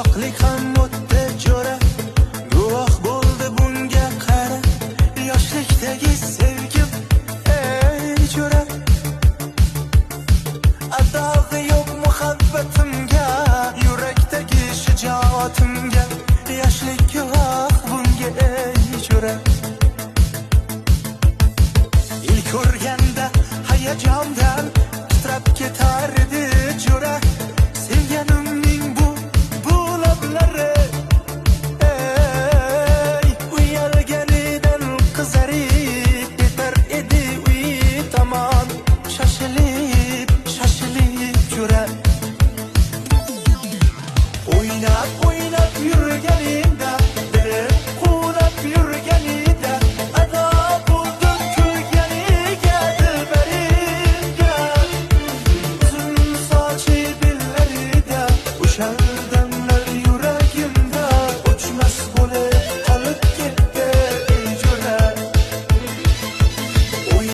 Uzoqlik ham o'tdi jo'ra, guvoh bo'ldi bunga qara. Yoshlikdagi sevgim ey jo'ra, adog'i yo'q muhabbatimga, yurakdagi shijoatimga. Yoshlik guvoh bunga ey jo'ra. İlk ko'rganda hayajondan titrab ketar edi jo'ra. Sevganimning bu lablari, ey uyalganidan qizarib ketar edi uy tomon. Shoshilib jo'ra. O'ynab yurganingda, deb quvlab yurganingda, ado bo'ldim kulganiga dilbaringga. Uzun sochi bellarida o'shaldan